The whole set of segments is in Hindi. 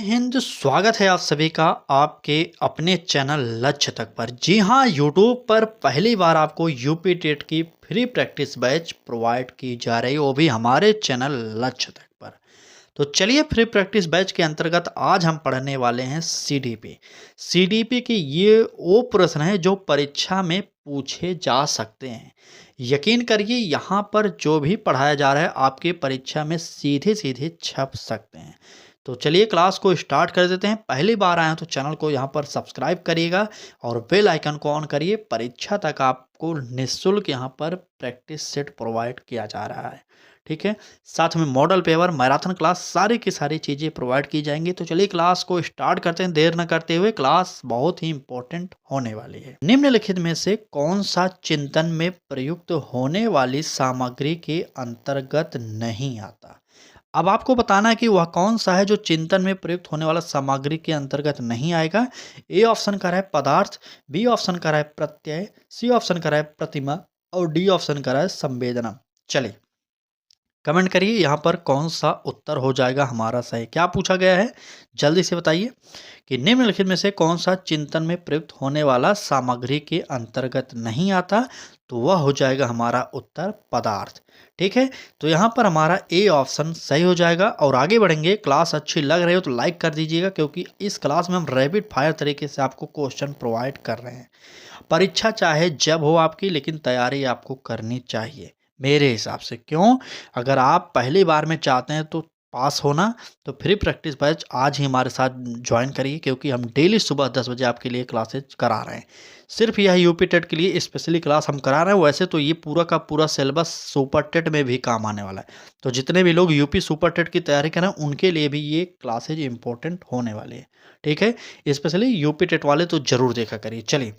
हिंद, स्वागत है आप सभी का आपके अपने चैनल लक्ष्य तक पर। जी हाँ, यूट्यूब पर पहली बार आपको यूपी टेट की फ्री प्रैक्टिस बैच प्रोवाइड की जा रही है, वो भी हमारे चैनल लक्ष्य तक पर। तो चलिए, फ्री प्रैक्टिस बैच के अंतर्गत आज हम पढ़ने वाले हैं सीडीपी। सीडीपी के ये वो प्रश्न हैं जो परीक्षा में पूछे जा सकते हैं। यकीन करिए, यहाँ पर जो भी पढ़ाया जा रहा है आपकी परीक्षा में सीधे सीधे छप सकते हैं। तो चलिए क्लास को स्टार्ट कर देते हैं। पहली बार आए हैं तो चैनल को यहाँ पर सब्सक्राइब करिएगा और बेल आइकन को ऑन करिए। परीक्षा तक आपको निःशुल्क यहाँ पर प्रैक्टिस सेट प्रोवाइड किया जा रहा है, ठीक है। साथ में मॉडल पेपर, मैराथन क्लास, सारी की सारी चीज़ें प्रोवाइड की जाएंगी। तो चलिए क्लास को स्टार्ट करते हैं, देर न करते हुए। क्लास बहुत ही इंपॉर्टेंट होने वाली है। निम्नलिखित में से कौन सा चिंतन में प्रयुक्त होने वाली सामग्री के अंतर्गत नहीं आता? अब आपको बताना है कि वह कौन सा है जो चिंतन में प्रयुक्त होने वाला सामग्री के अंतर्गत नहीं आएगा। ए ऑप्शन का रहा है पदार्थ, बी ऑप्शन का रहा है प्रत्यय, सी ऑप्शन का रहा है प्रतिमा और डी ऑप्शन का रहा है संवेदना। चलिए कमेंट करिए यहाँ पर कौन सा उत्तर हो जाएगा हमारा सही। क्या पूछा गया है जल्दी से बताइए कि निम्नलिखित में से कौन सा चिंतन में प्रयुक्त होने वाला सामग्री के अंतर्गत नहीं आता? तो वह हो जाएगा हमारा उत्तर पदार्थ, ठीक है। तो यहाँ पर हमारा ए ऑप्शन सही हो जाएगा। और आगे बढ़ेंगे। क्लास अच्छी लग रही हो तो लाइक कर दीजिएगा, क्योंकि इस क्लास में हम रैपिड फायर तरीके से आपको क्वेश्चन प्रोवाइड कर रहे हैं। परीक्षा चाहे जब हो आपकी, लेकिन तैयारी आपको करनी चाहिए मेरे हिसाब से। क्यों? अगर आप पहली बार में चाहते हैं तो पास होना, तो फ्री प्रैक्टिस बैच आज ही हमारे साथ ज्वाइन करिए, क्योंकि हम डेली सुबह 10 बजे आपके लिए क्लासेज करा रहे हैं। सिर्फ यह यूपी टेट के लिए स्पेशली क्लास हम करा रहे हैं। वैसे तो ये पूरा का पूरा सिलेबस सुपर टेट में भी काम आने वाला है। तो जितने भी लोग यूपी सुपर टेट की तैयारी कर रहे हैं उनके लिए भी ये क्लासेज इंपॉर्टेंट होने वाले हैं, ठीक है। स्पेशली यूपी टेट वाले तो जरूर देखा करिए। चलिए,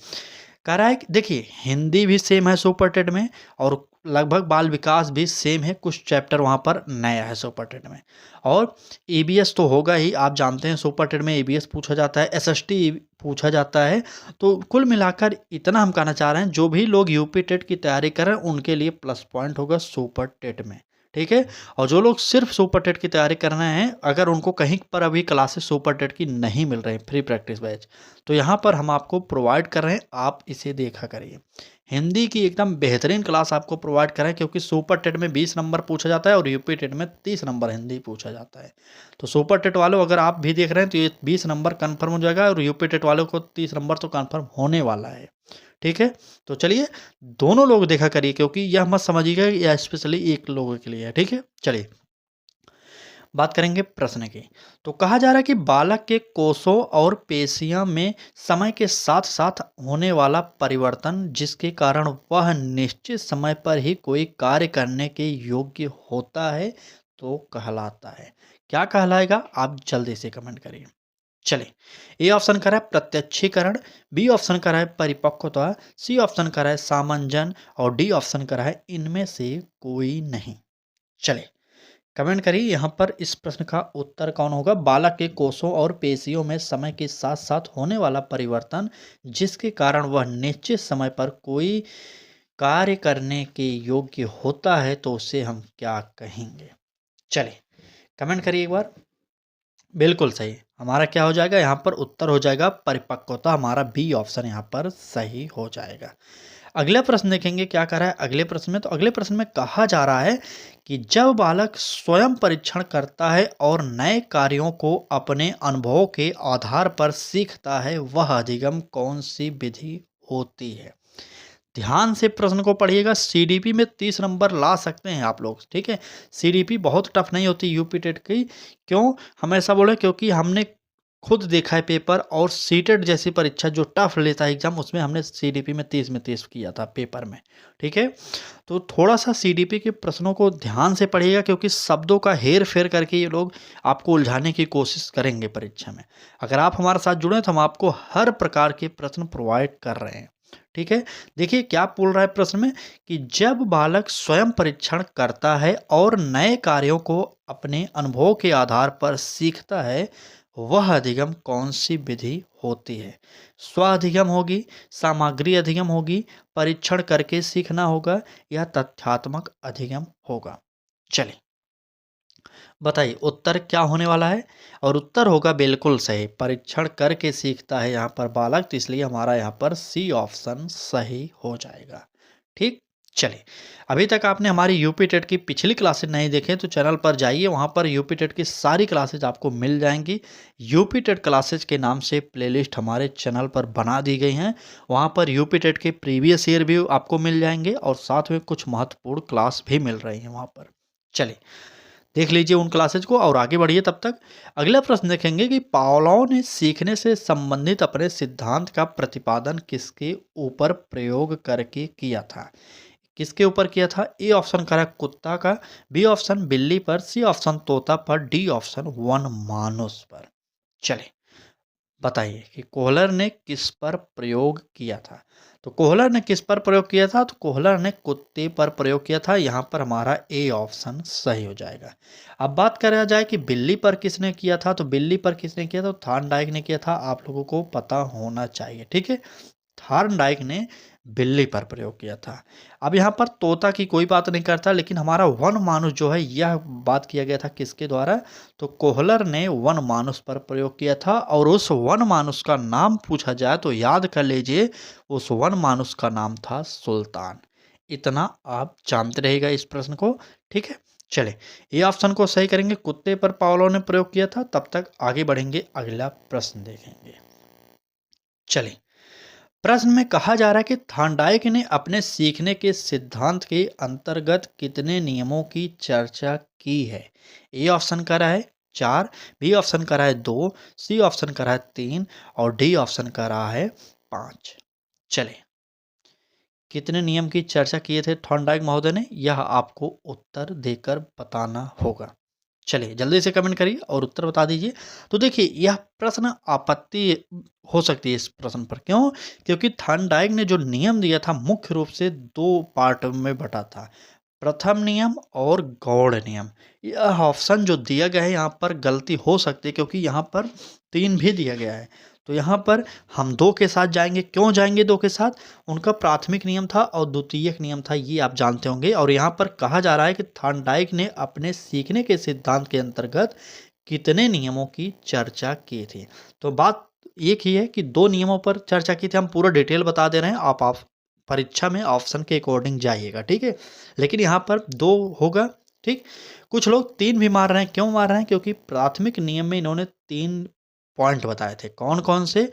कह रहा है कि देखिए हिंदी भी सेम है सुपर टेट में, और लगभग बाल विकास भी सेम है। कुछ चैप्टर वहाँ पर नया है सुपर टेट में। और ईबीएस तो होगा ही, आप जानते हैं सुपर टेट में ईबीएस पूछा जाता है, एसएसटी पूछा जाता है। तो कुल मिलाकर इतना हम कहना चाह रहे हैं, जो भी लोग यूपी टेट की तैयारी कर रहे हैं उनके लिए प्लस पॉइंट होगा सुपर टेट में, ठीक है। और जो लोग सिर्फ सुपर टेट की तैयारी करना है, अगर उनको कहीं पर अभी क्लासेस सुपर टेट की नहीं मिल रही फ्री प्रैक्टिस बैच, तो यहाँ पर हम आपको प्रोवाइड कर रहे हैं, आप इसे देखा करिए। हिंदी की एकदम बेहतरीन क्लास आपको प्रोवाइड करें, क्योंकि सुपर टेट में 20 नंबर पूछा जाता है और यूपी टेट में 30 नंबर हिंदी पूछा जाता है। तो सुपर टेट वालों अगर आप भी देख रहे हैं तो ये 20 नंबर कन्फर्म हो जाएगा, और यूपी टेट वालों को 30 नंबर तो कन्फर्म होने वाला है, ठीक है। तो चलिए दोनों लोग देखा करिए, क्योंकि यह मत समझिएगा यह स्पेशली एक लोगों के लिए है, ठीक है। चलिए बात करेंगे प्रश्न की। तो कहा जा रहा है कि बालक के कोषों और पेशियों में समय के साथ साथ होने वाला परिवर्तन, जिसके कारण वह निश्चित समय पर ही कोई कार्य करने के योग्य होता है, तो कहलाता है। क्या कहलाएगा? आप जल्दी से कमेंट करिए। चलिए, ए ऑप्शन करा है प्रत्यक्षीकरण, बी ऑप्शन करा है परिपक्वता, सी ऑप्शन करा है सामंजन और डी ऑप्शन करा है इनमें से कोई नहीं। चलिए कमेंट करिए यहाँ पर इस प्रश्न का उत्तर कौन होगा। बालक के कोषों और पेशियों में समय के साथ साथ होने वाला परिवर्तन, जिसके कारण वह निश्चित समय पर कोई कार्य करने के योग्य होता है, तो उसे हम क्या कहेंगे? चलिए कमेंट करिए एक बार। बिल्कुल सही, हमारा क्या हो जाएगा यहाँ पर? उत्तर हो जाएगा परिपक्वता। हमारा बी ऑप्शन यहाँ पर सही हो जाएगा। अगला प्रश्न देखेंगे क्या कह रहा है अगले प्रश्न में। तो अगले प्रश्न में कहा जा रहा है कि जब बालक स्वयं परीक्षण करता है और नए कार्यों को अपने अनुभवों के आधार पर सीखता है, वह अधिगम कौन सी विधि होती है? ध्यान से प्रश्न को पढ़िएगा। सीडीपी में 30 नंबर ला सकते हैं आप लोग, ठीक है। सीडीपी बहुत टफ नहीं होती यूपी टेट की। क्यों हम ऐसा बोले? क्योंकि हमने खुद देखा है पेपर, और सीटेट जैसी परीक्षा जो टफ लेता है एग्जाम, उसमें हमने सीडीपी में 30 में 30 किया था पेपर में, ठीक है। तो थोड़ा सा सीडीपी के प्रश्नों को ध्यान से पढ़िएगा, क्योंकि शब्दों का हेर फेर करके ये लोग आपको उलझाने की कोशिश करेंगे परीक्षा में। अगर आप हमारे साथ जुड़े तो हम आपको हर प्रकार के प्रश्न प्रोवाइड कर रहे हैं, ठीक है। देखिए क्या बोल रहा है प्रश्न में कि जब बालक स्वयं परीक्षण करता है और नए कार्यों को अपने अनुभव के आधार पर सीखता है, वह अधिगम कौन सी विधि होती है? स्व अधिगम होगी, सामग्री अधिगम होगी, परीक्षण करके सीखना होगा, या तथ्यात्मक अधिगम होगा? चलिए बताइए उत्तर क्या होने वाला है? और उत्तर होगा बिल्कुल सही, परीक्षण करके सीखता है यहाँ पर बालक, तो इसलिए हमारा यहाँ पर सी ऑप्शन सही हो जाएगा। ठीक? चलिए, अभी तक आपने हमारी यूपी टेट की पिछली क्लासेस नहीं देखे तो चैनल पर जाइए, वहाँ पर यूपी टेट की सारी क्लासेस आपको मिल जाएंगी। यूपी टेट क्लासेस के नाम से प्लेलिस्ट हमारे चैनल पर बना दी गई हैं, वहाँ पर यूपी टेट के प्रीवियस ईयर भी आपको मिल जाएंगे और साथ में कुछ महत्वपूर्ण क्लास भी मिल रही हैं वहाँ पर। चलिए देख लीजिए उन क्लासेज को और आगे बढ़िए। तब तक अगला प्रश्न देखेंगे कि पावलोव ने सीखने से संबंधित अपने सिद्धांत का प्रतिपादन किसके ऊपर प्रयोग करके किया था? किसके ऊपर किया था? ए ऑप्शन करा कुत्ता का, बी ऑप्शन बिल्ली पर, सी ऑप्शन तोता पर, डी ऑप्शन वन मानुस पर। चलिए बताइए कि कोहलर ने किस पर प्रयोग किया था? तो कोहलर ने किस पर प्रयोग किया था? तो कोहलर ने कुत्ते पर प्रयोग किया था। यहाँ पर हमारा ए ऑप्शन सही हो जाएगा। अब बात करा जाए कि बिल्ली पर किसने किया था, तो बिल्ली पर किसने किया था? तो थॉर्नडाइक ने किया था। आप लोगों को पता होना चाहिए, ठीक है। थॉर्नडाइक ने बिल्ली पर प्रयोग किया था। अब यहाँ पर तोता की कोई बात नहीं करता, लेकिन हमारा वन मानुस जो है यह बात किया गया था किसके द्वारा? तो कोहलर ने वन मानुस पर प्रयोग किया था। और उस वन मानुस का नाम पूछा जाए तो याद कर लीजिए, उस वन मानुस का नाम था सुल्तान। इतना आप जानते रहेगा इस प्रश्न को, ठीक है। चले ये ऑप्शन को सही करेंगे, कुत्ते पर पावलोव ने प्रयोग किया था। तब तक आगे बढ़ेंगे, अगला प्रश्न देखेंगे। चलिए प्रश्न में कहा जा रहा है कि थॉर्नडाइक ने अपने सीखने के सिद्धांत के अंतर्गत कितने नियमों की चर्चा की है? ए ऑप्शन का रहा है 4, बी ऑप्शन का रहा है 2, सी ऑप्शन का रहा है 3 और डी ऑप्शन का रहा है 5। चले कितने नियम की चर्चा किए थे थॉर्नडाइक महोदय ने, यह आपको उत्तर देकर बताना होगा। चलिए जल्दी से कमेंट करिए और उत्तर बता दीजिए। तो देखिए यह प्रश्न आपत्ति हो सकती है इस प्रश्न पर, क्यों? क्योंकि थॉर्नडाइक ने जो नियम दिया था मुख्य रूप से 2 पार्ट में बटा था, प्रथम नियम और गौड़ नियम। यह ऑप्शन जो दिया गया है यहाँ पर गलती हो सकती है, क्योंकि यहाँ पर 3 भी दिया गया है। तो यहाँ पर हम 2 के साथ जाएंगे। क्यों जाएंगे 2 के साथ? उनका प्राथमिक नियम था और द्वितीयक नियम था, ये आप जानते होंगे। और यहाँ पर कहा जा रहा है कि थॉर्नडाइक ने अपने सीखने के सिद्धांत के अंतर्गत कितने नियमों की चर्चा की थी। तो बात एक ही है कि 2 नियमों पर चर्चा की थी। हम पूरा डिटेल बता दे रहे हैं, आप परीक्षा में ऑप्शन के अकॉर्डिंग जाइएगा, ठीक है। लेकिन यहाँ पर 2 होगा, ठीक। कुछ लोग 3 भी मार रहे हैं। क्यों मार रहे हैं? क्योंकि प्राथमिक नियम में इन्होंने 3 पॉइंट बताए थे। कौन कौन से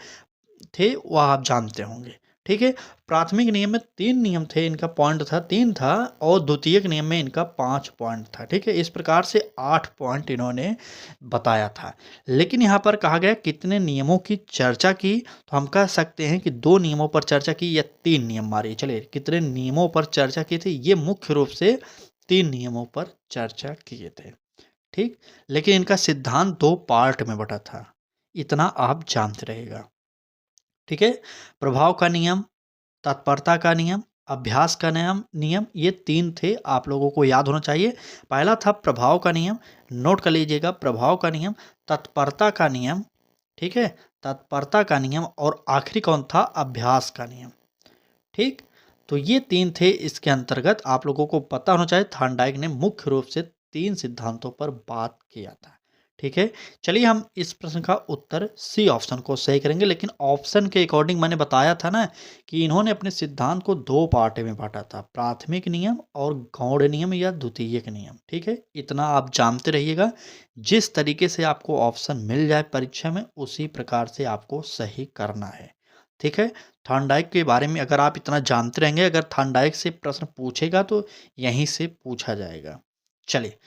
थे वह आप जानते होंगे, ठीक है। प्राथमिक नियम में 3 नियम थे, इनका पॉइंट था 3 था, और द्वितीयक नियम में इनका 5 पॉइंट था, ठीक है। इस प्रकार से 8 पॉइंट इन्होंने बताया था। लेकिन यहाँ पर कहा गया कितने नियमों की चर्चा की, तो हम कह सकते हैं कि 2 नियमों पर चर्चा की या 3 नियम मारिए। चलिए कितने नियमों पर चर्चा की थी? ये मुख्य रूप से 3 नियमों पर चर्चा किए थे, ठीक। लेकिन इनका सिद्धांत 2 पार्ट में बटा था, इतना आप जानते रहेगा, ठीक है। प्रभाव का नियम, तत्परता का नियम, अभ्यास का नियम नियम ये 3 थे, आप लोगों को याद होना चाहिए। पहला था प्रभाव का नियम, नोट कर लीजिएगा, प्रभाव का नियम, तत्परता का नियम, ठीक है, तत्परता का नियम, और आखिरी कौन था? अभ्यास का नियम, ठीक। तो ये 3 थे, इसके अंतर्गत आप लोगों को पता होना चाहिए थॉर्नडाइक ने मुख्य रूप से 3 सिद्धांतों पर बात किया था, ठीक है। चलिए हम इस प्रश्न का उत्तर सी ऑप्शन को सही करेंगे। लेकिन ऑप्शन के अकॉर्डिंग मैंने बताया था ना कि इन्होंने अपने सिद्धांत को 2 पार्ट में बांटा था, प्राथमिक नियम और गौड़ नियम या द्वितीयक नियम, ठीक है। इतना आप जानते रहिएगा। जिस तरीके से आपको ऑप्शन मिल जाए परीक्षा में उसी प्रकार से आपको सही करना है, ठीक है। थॉर्नडाइक के बारे में अगर आप इतना जानते रहेंगे, अगर थॉर्नडाइक से प्रश्न पूछेगा तो यहीं से पूछा जाएगा। चलिए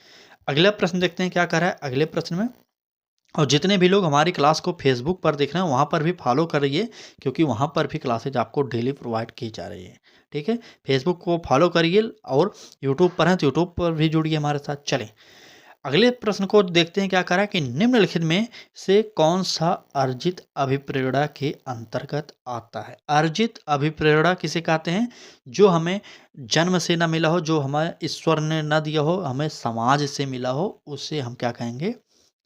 अगला प्रश्न देखते हैं क्या कह रहा है अगले प्रश्न में। और जितने भी लोग हमारी क्लास को फेसबुक पर देख रहे हैं वहाँ पर भी फॉलो करिए, क्योंकि वहाँ पर भी क्लासेज आपको डेली प्रोवाइड की जा रही है, ठीक है। फेसबुक को फॉलो करिए और यूट्यूब पर हैं तो यूट्यूब पर भी जुड़िए हमारे साथ। चलें अगले प्रश्न को देखते हैं क्या कह रहा है कि निम्नलिखित में से कौन सा अर्जित अभिप्रेरणा के अंतर्गत आता है? अर्जित अभिप्रेरणा किसे कहते हैं? जो हमें जन्म से न मिला हो, जो हमें ईश्वर ने न दिया हो, हमें समाज से मिला हो, उसे हम क्या कहेंगे?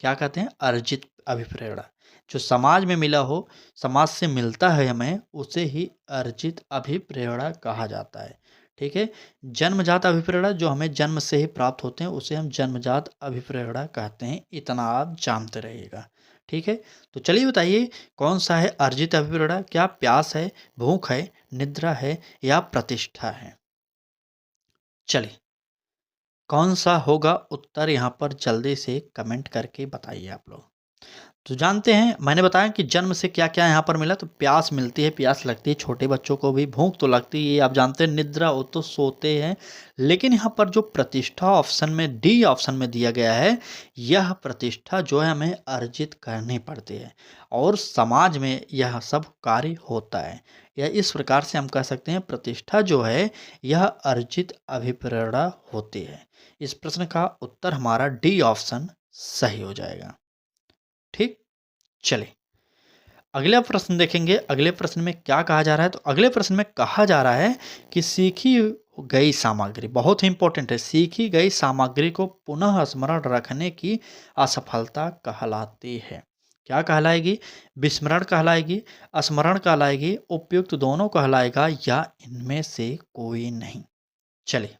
क्या कहते हैं? अर्जित अभिप्रेरणा। जो समाज में मिला हो, समाज से मिलता है हमें, उसे ही अर्जित अभिप्रेरणा कहा जाता है, ठीक है। जन्मजात अभिप्रेरणा जो हमें जन्म से ही प्राप्त होते हैं उसे हम जन्मजात अभिप्रेरणा कहते हैं, इतना आप जानते रहिएगा। ठीक है। तो चलिए बताइए कौन सा है अर्जित अभिप्रेरणा? क्या प्यास है, भूख है, निद्रा है या प्रतिष्ठा है? चलिए कौन सा होगा उत्तर यहाँ पर जल्दी से कमेंट करके बताइए आप लोग। तो जानते हैं मैंने बताया कि जन्म से क्या क्या यहाँ पर मिला, तो प्यास मिलती है, प्यास लगती है छोटे बच्चों को भी, भूख तो लगती है ये आप जानते हैं, निद्रा वो तो सोते हैं। लेकिन यहाँ पर जो प्रतिष्ठा ऑप्शन में डी ऑप्शन में दिया गया है, यह प्रतिष्ठा जो है हमें अर्जित करनी पड़ती है और समाज में यह सब कार्य होता है। या इस प्रकार से हम कह सकते हैं प्रतिष्ठा जो है यह अर्जित अभिप्रेरणा होती है। इस प्रश्न का उत्तर हमारा डी ऑप्शन सही हो जाएगा। ठीक। चलिए अगला प्रश्न देखेंगे। अगले प्रश्न में क्या कहा जा रहा है, तो अगले प्रश्न में कहा जा रहा है कि सीखी गई सामग्री, बहुत ही इंपॉर्टेंट है, सीखी गई सामग्री को पुनः स्मरण रखने की असफलता कहलाती है। क्या कहलाएगी? विस्मरण कहलाएगी, स्मरण कहलाएगी, उपयुक्त दोनों कहलाएगा या इनमें से कोई नहीं? चलिए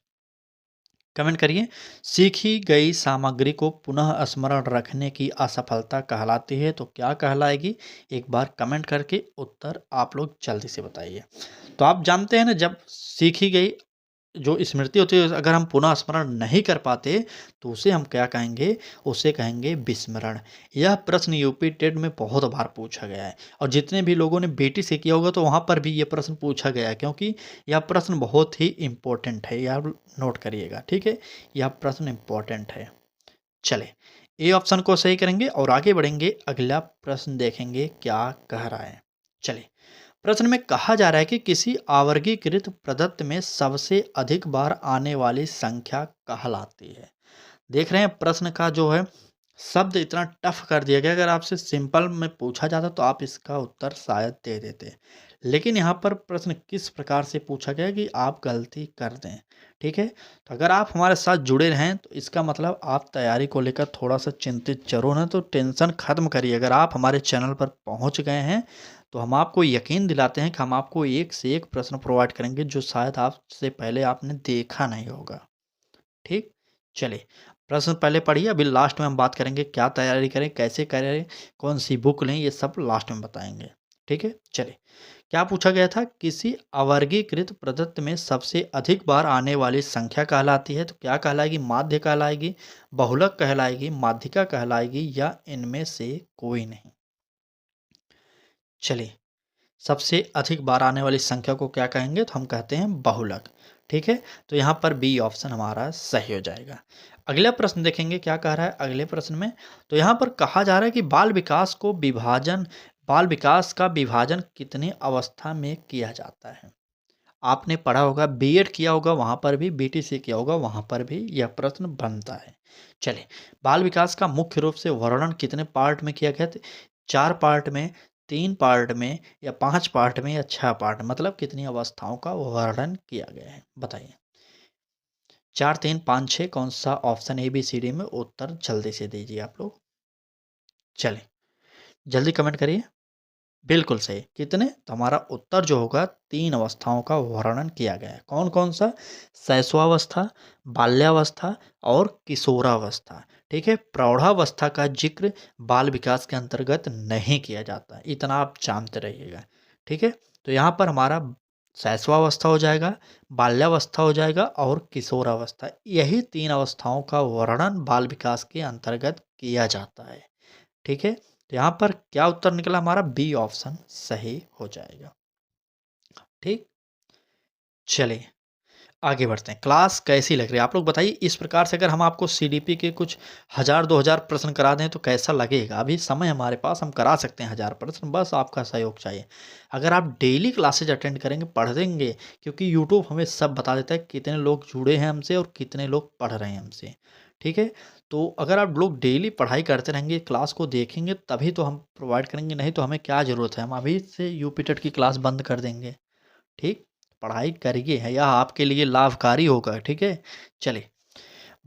कमेंट करिए। सीखी गई सामग्री को पुनः स्मरण रखने की असफलता कहलाती है, तो क्या कहलाएगी? एक बार कमेंट करके उत्तर आप लोग जल्दी से बताइए। तो आप जानते हैं ना, जब सीखी गई जो स्मृति होती है अगर हम पुनः स्मरण नहीं कर पाते तो उसे हम क्या कहेंगे? उसे कहेंगे विस्मरण। यह प्रश्न यूपी टेट में बहुत बार पूछा गया है और जितने भी लोगों ने बेटी से किया होगा तो वहाँ पर भी ये प्रश्न पूछा गया है, क्योंकि यह प्रश्न बहुत ही इम्पोर्टेंट है, यह नोट करिएगा। ठीक है, यह प्रश्न इम्पोर्टेंट है। चले ए ऑप्शन को सही करेंगे और आगे बढ़ेंगे। अगला प्रश्न देखेंगे क्या कह रहा है। चलिए प्रश्न में कहा जा रहा है कि किसी आवर्गीकृत प्रदत्त में सबसे अधिक बार आने वाली संख्या कहलाती है। देख रहे हैं प्रश्न का जो है शब्द इतना टफ कर दिया गया, अगर आपसे सिंपल में पूछा जाता तो आप इसका उत्तर शायद दे देते, लेकिन यहाँ पर प्रश्न किस प्रकार से पूछा गया कि आप गलती कर दें। ठीक है, तो अगर आप हमारे साथ जुड़े रहें तो इसका मतलब आप तैयारी को लेकर थोड़ा सा चिंतित जरूर हैं, तो टेंशन खत्म करिए। अगर आप हमारे चैनल पर पहुँच गए हैं तो हम आपको यकीन दिलाते हैं कि हम आपको एक से एक प्रश्न प्रोवाइड करेंगे जो शायद आपसे पहले आपने देखा नहीं होगा। ठीक। चलिए प्रश्न पहले पढ़िए, अभी लास्ट में हम बात करेंगे क्या तैयारी करें, कैसे करें, कौन सी बुक लें, ये सब लास्ट में बताएंगे। ठीक है। चलिए क्या पूछा गया था? किसी अवर्गीकृत प्रदत्त में सबसे अधिक बार आने वाली संख्या कहलाती है, तो क्या कहलाएगी? माध्य कहलाएगी, बहुलक कहलाएगी, माध्यिका कहलाएगी या इनमें से कोई नहीं? चलिए सबसे अधिक बार आने वाली संख्या को क्या कहेंगे? तो हम कहते हैं बहुलक। ठीक है, तो यहाँ पर बी ऑप्शन हमारा सही हो जाएगा। अगला प्रश्न देखेंगे क्या कह रहा है अगले प्रश्न में। तो यहाँ पर कहा जा रहा है कि बाल विकास का विभाजन कितनी अवस्था में किया जाता है? आपने पढ़ा होगा, बीएड किया होगा वहाँ पर भी, बीटीसी किया होगा वहाँ पर भी यह प्रश्न बनता है। चलिए बाल विकास का मुख्य रूप से वर्णन कितने पार्ट में किया गया था? 4 पार्ट में, 3 पार्ट में या 5 पार्ट में या 6 पार्ट, मतलब कितनी अवस्थाओं का वर्णन किया गया है बताइए। 4, 3, 5, 6 कौन सा option A B C D में? उत्तर जल्दी से दीजिए आप लोग। चलिए जल्दी कमेंट करिए। बिल्कुल सही। कितने? तो हमारा उत्तर जो होगा 3 अवस्थाओं का वर्णन किया गया है। कौन कौन सा? शैशवावस्था, बाल्यावस्था और किशोरावस्था। ठीक है, प्रौढ़ावस्था का जिक्र बाल विकास के अंतर्गत नहीं किया जाता, इतना आप जानते रहिएगा। ठीक है, तो यहाँ पर हमारा शैशवावस्था हो जाएगा, बाल्यावस्था हो जाएगा और किशोरावस्था, यही 3 अवस्थाओं का वर्णन बाल विकास के अंतर्गत किया जाता है। ठीक है, तो यहाँ पर क्या उत्तर निकला हमारा? बी ऑप्शन सही हो जाएगा। ठीक। चलिए आगे बढ़ते हैं। क्लास कैसी लग रही है आप लोग बताइए। इस प्रकार से अगर हम आपको सीडीपी के कुछ 1000-2000 प्रश्न करा दें तो कैसा लगेगा? अभी समय हमारे पास, हम करा सकते हैं 1000 प्रश्न, बस आपका सहयोग चाहिए। अगर आप डेली क्लासेज अटेंड करेंगे, पढ़ेंगे, क्योंकि यूट्यूब हमें सब बता देता है कितने लोग जुड़े हैं हमसे और कितने लोग पढ़ रहे हैं हमसे। ठीक है, तो अगर आप लोग डेली पढ़ाई करते रहेंगे, क्लास को देखेंगे, तभी तो हम प्रोवाइड करेंगे, नहीं तो हमें क्या ज़रूरत है, हम अभी से यूपी टेट की क्लास बंद कर देंगे। ठीक, पढ़ाई करिए है, यह आपके लिए लाभकारी होगा। ठीक है, चलिए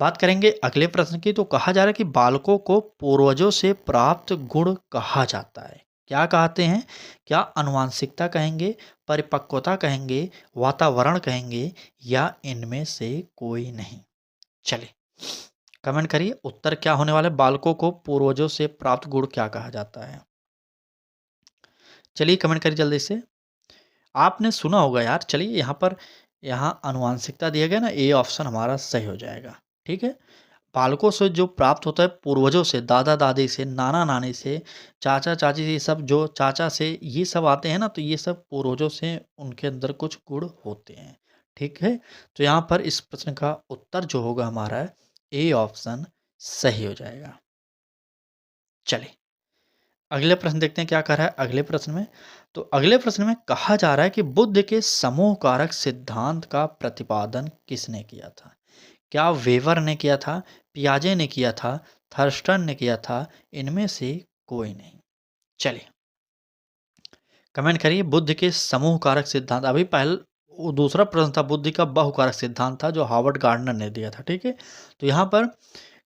बात करेंगे अगले प्रश्न की। तो कहा जा रहा है कि बालकों को पूर्वजों से प्राप्त गुण कहा जाता है, क्या कहते हैं? क्या आनुवंशिकता कहेंगे, परिपक्वता कहेंगे, वातावरण कहेंगे या इनमें से कोई नहीं? चलिए कमेंट करिए उत्तर क्या होने वाला है। बालकों को पूर्वजों से प्राप्त गुण क्या कहा जाता है? चलिए कमेंट करिए जल्दी से। आपने सुना होगा यार। चलिए यहाँ आनुवंशिकता दिया गया ना, ए ऑप्शन हमारा सही हो जाएगा। ठीक है, बालकों से जो प्राप्त होता है पूर्वजों से, दादा दादी से, नाना नानी से, चाचा चाची से, ये सब जो चाचा से ये सब आते हैं ना, तो ये सब पूर्वजों से उनके अंदर कुछ गुण होते हैं। ठीक है, तो यहाँ पर इस प्रश्न का उत्तर जो होगा हमारा ए ऑप्शन सही हो जाएगा। चलिए अगले प्रश्न देखते हैं क्या कह रहा है अगले प्रश्न में। तो अगले प्रश्न में कहा जा रहा है कि बुद्ध के समूह कारक सिद्धांत का प्रतिपादन किसने किया था? क्या वेवर ने किया था, पियाजे ने किया था, थर्स्टन ने किया था, इनमें से कोई नहीं? चलिए कमेंट करिए बुद्ध के समूह कारक सिद्धांत। अभी पहले वो दूसरा प्रश्न था बुद्ध का बहुकारक सिद्धांत था जो हार्वर्ड गार्डनर ने दिया था। ठीक है, तो यहाँ पर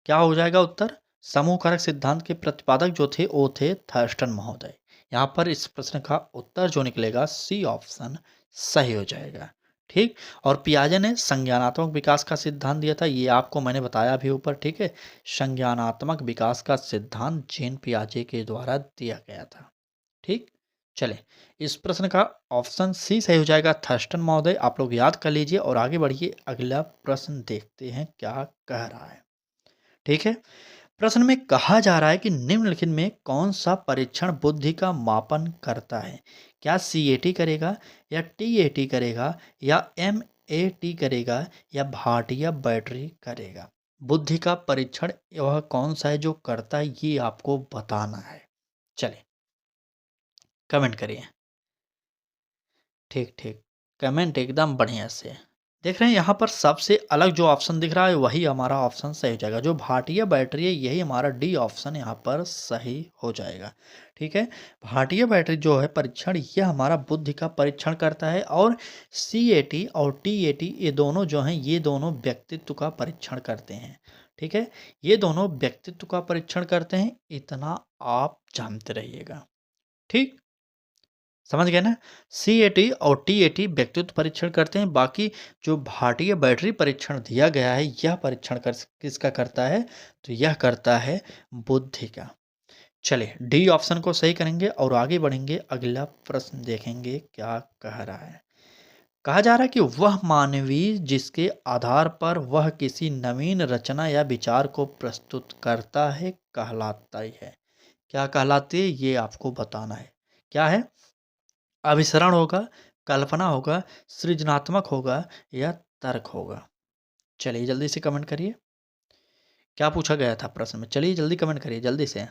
क्या हो जाएगा उत्तर? समूह कारक सिद्धांत के प्रतिपादक जो थे वो थे थर्स्टन महोदय। यहाँ पर इस प्रश्न का उत्तर जो निकलेगा सी ऑप्शन सही हो जाएगा। ठीक, और पियाजे ने संज्ञानात्मक विकास का सिद्धांत दिया था, ये आपको मैंने बताया भी ऊपर। ठीक है, संज्ञानात्मक विकास का सिद्धांत जीन पियाजे के द्वारा दिया गया था। ठीक, चले इस प्रश्न का ऑप्शन सी सही हो जाएगा, थर्स्टन महोदय। आप लोग याद कर लीजिए और आगे बढ़िए। अगला प्रश्न देखते हैं क्या कह रहा है। ठीक है, प्रश्न में कहा जा रहा है कि निम्नलिखित में कौन सा परीक्षण बुद्धि का मापन करता है? क्या सीएटी करेगा या टीएटी करेगा या एमएटी करेगा या भाटिया बैटरी करेगा? बुद्धि का परीक्षण वह कौन सा है जो करता है, ये आपको बताना है। चलिए कमेंट करिए। ठीक ठीक, कमेंट एकदम बढ़िया से। देख रहे हैं यहाँ पर सबसे अलग जो ऑप्शन दिख रहा है वही हमारा ऑप्शन सही हो जाएगा। जो भाटिया बैटरी है यही हमारा डी ऑप्शन यहाँ पर सही हो जाएगा। ठीक है, भाटिया बैटरी जो है परीक्षण ये हमारा बुद्धि का परीक्षण करता है, और सीएटी और टीएटी ये दोनों जो हैं ये दोनों व्यक्तित्व का परीक्षण करते हैं। ठीक है, ये दोनों व्यक्तित्व का परीक्षण करते हैं, इतना आप जानते रहिएगा। ठीक, समझ गए ना? सीएटी और टीएटी व्यक्तित्व परीक्षण करते हैं। बाकी जो भाटिया बैटरी परीक्षण दिया गया है यह परीक्षण किसका करता है? तो यह करता है बुद्धि का। चलिए डी ऑप्शन को सही करेंगे और आगे बढ़ेंगे। अगला प्रश्न देखेंगे क्या कह रहा है। कहा जा रहा है कि वह मानवीय जिसके आधार पर वह किसी नवीन रचना या विचार को प्रस्तुत करता है कहलाता है। क्या कहलाती है ये आपको बताना है। क्या है? अभिसरण होगा, कल्पना होगा, सृजनात्मक होगा या तर्क होगा? चलिए जल्दी से कमेंट करिए। क्या पूछा गया था प्रश्न में? चलिए जल्दी कमेंट करिए जल्दी से।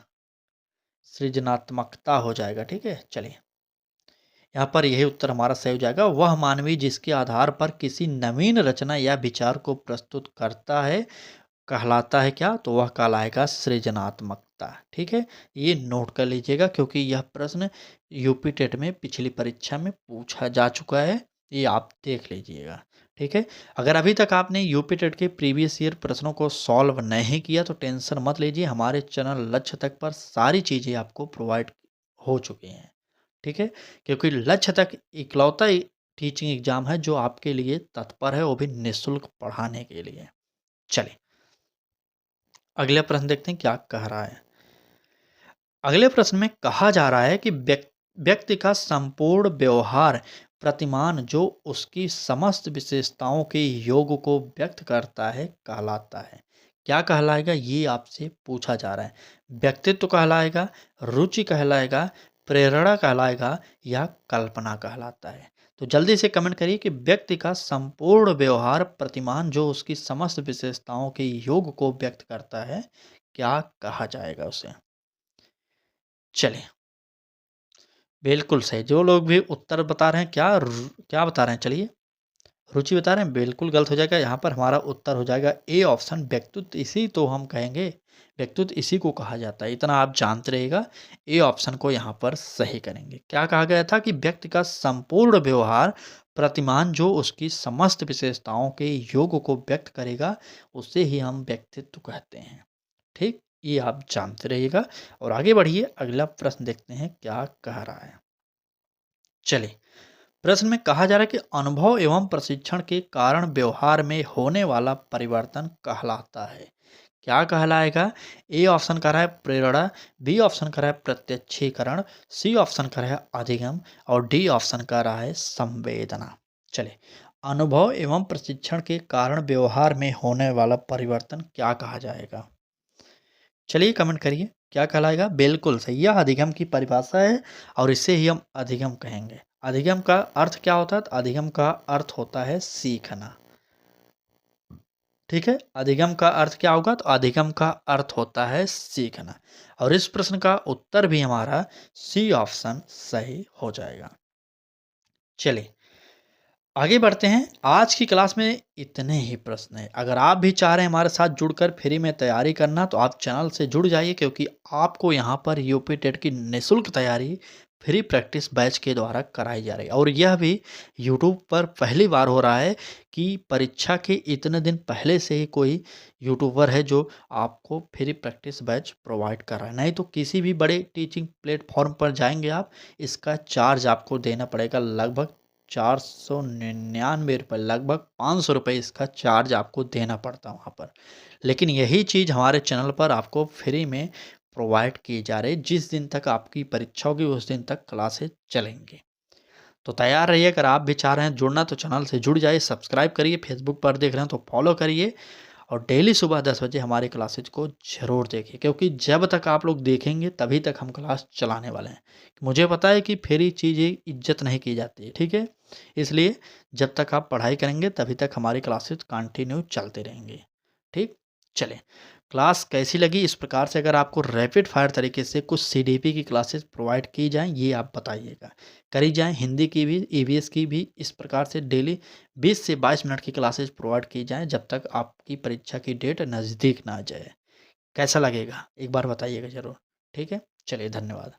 सृजनात्मकता हो जाएगा। ठीक है, चलिए यहाँ पर यही उत्तर हमारा सही हो जाएगा। वह मानवी जिसके आधार पर किसी नवीन रचना या विचार को प्रस्तुत करता है कहलाता है क्या? तो वह कहलाएगा सृजनात्मकता। ठीक है, ये नोट कर लीजिएगा क्योंकि यह प्रश्न यूपी टेट में पिछली परीक्षा में पूछा जा चुका है, ये आप देख लीजिएगा। ठीक है, अगर अभी तक आपने यूपी टेट के प्रीवियस ईयर प्रश्नों को सॉल्व नहीं किया तो टेंशन मत लीजिए, हमारे चैनल लक्ष्य तक पर सारी चीज़ें आपको प्रोवाइड हो चुकी हैं। ठीक है, क्योंकि लक्ष्य तक इकलौता टीचिंग एग्जाम है जो आपके लिए तत्पर है, वो भी निःशुल्क पढ़ाने के लिए। चलिए अगले प्रश्न देखते हैं क्या कह रहा है। अगले प्रश्न में कहा जा रहा है कि व्यक्ति का संपूर्ण व्यवहार प्रतिमान जो उसकी समस्त विशेषताओं के योग को व्यक्त करता है कहलाता है। क्या कहलाएगा ये आपसे पूछा जा रहा है। व्यक्तित्व कहलाएगा, रुचि कहलाएगा, प्रेरणा कहलाएगा या कल्पना कहलाता है? तो जल्दी से कमेंट करिए कि व्यक्ति का संपूर्ण व्यवहार प्रतिमान जो उसकी समस्त विशेषताओं के योग को व्यक्त करता है क्या कहा जाएगा उसे? चलिए बिल्कुल सही। जो लोग भी उत्तर बता रहे हैं क्या बता रहे हैं? चलिए रुचि बता रहे हैं, बिल्कुल गलत हो जाएगा। यहाँ पर हमारा उत्तर हो जाएगा ए ऑप्शन व्यक्तित्व। इसी तो हम कहेंगे, व्यक्तित्व इसी को कहा जाता है, इतना आप जानते रहिएगा। ए ऑप्शन को यहाँ पर सही करेंगे। क्या कहा गया था कि व्यक्ति का संपूर्ण व्यवहार प्रतिमान जो उसकी समस्त विशेषताओं के योग को व्यक्त करेगा उसे ही हम व्यक्तित्व कहते हैं। ठीक, ये आप जानते रहिएगा और आगे बढ़िए, अगला प्रश्न देखते हैं क्या कह रहा है। चलिए, प्रश्न में कहा जा रहा है कि अनुभव एवं प्रशिक्षण के कारण व्यवहार में होने वाला परिवर्तन कहलाता है। क्या कहलाएगा? ए ऑप्शन कर रहा है प्रेरणा, बी ऑप्शन कर रहा है प्रत्यक्षीकरण, सी ऑप्शन कर रहा है अधिगम और डी ऑप्शन कर रहा है संवेदना। चलिए, अनुभव एवं प्रशिक्षण के कारण व्यवहार में होने वाला परिवर्तन क्या कहा जाएगा? चलिए कमेंट करिए क्या कहलाएगा। बिल्कुल सही, यह अधिगम की परिभाषा है और इसे ही हम अधिगम कहेंगे। अधिगम का अर्थ क्या होता है? तो अधिगम का अर्थ होता है सीखना। ठीक है, अधिगम का अर्थ क्या होगा? तो अधिगम का अर्थ होता है सीखना और इस प्रश्न का उत्तर भी हमारा सी ऑप्शन सही हो जाएगा। चलिए आगे बढ़ते हैं। आज की क्लास में इतने ही प्रश्न हैं। अगर आप भी चाह रहे हैं हमारे साथ जुड़कर फ्री में तैयारी करना तो आप चैनल से जुड़ जाइए, क्योंकि आपको यहाँ पर यूपी टेट की निःशुल्क तैयारी फ्री प्रैक्टिस बैच के द्वारा कराई जा रही है। और यह भी यूट्यूब पर पहली बार हो रहा है कि परीक्षा के इतने दिन पहले से ही कोई यूट्यूबर है जो आपको फ्री प्रैक्टिस बैच प्रोवाइड कर रहा है। नहीं तो किसी भी बड़े टीचिंग प्लेटफॉर्म पर जाएंगे आप, इसका चार्ज आपको देना पड़ेगा लगभग 499 रुपये, लगभग 500 रुपये इसका चार्ज आपको देना पड़ता है वहाँ पर। लेकिन यही चीज़ हमारे चैनल पर आपको फ्री में प्रोवाइड की जा रही है। जिस दिन तक आपकी परीक्षा होगी उस दिन तक क्लासेज चलेंगी। तो तैयार रहिए। अगर आप भी चाह रहे हैं जुड़ना तो चैनल से जुड़ जाइए, सब्सक्राइब करिए, फेसबुक पर देख रहे हैं तो फॉलो करिए और डेली सुबह 10 बजे हमारी क्लासेज को ज़रूर देखिए, क्योंकि जब तक आप लोग देखेंगे तभी तक हम क्लास चलाने वाले हैं। मुझे पता है कि फ्री चीज़ें इज्जत नहीं की जाती है, ठीक है? इसलिए जब तक आप पढ़ाई करेंगे तभी तक हमारी क्लासेज कंटिन्यू चलते रहेंगे। ठीक? चलें, क्लास कैसी लगी इस प्रकार से अगर आपको रैपिड फायर तरीके से कुछ सीडीपी की क्लासेस प्रोवाइड की जाएँ, ये आप बताइएगा। करी जाएँ, हिंदी की भी, ईवीएस की भी इस प्रकार से डेली 20 से 22 मिनट की क्लासेस प्रोवाइड की जाएँ जब तक आपकी परीक्षा की डेट नज़दीक ना आ जाए। कैसा लगेगा? एक बार बताइएगा ज़रूर। ठीक है? चलिए धन्यवाद।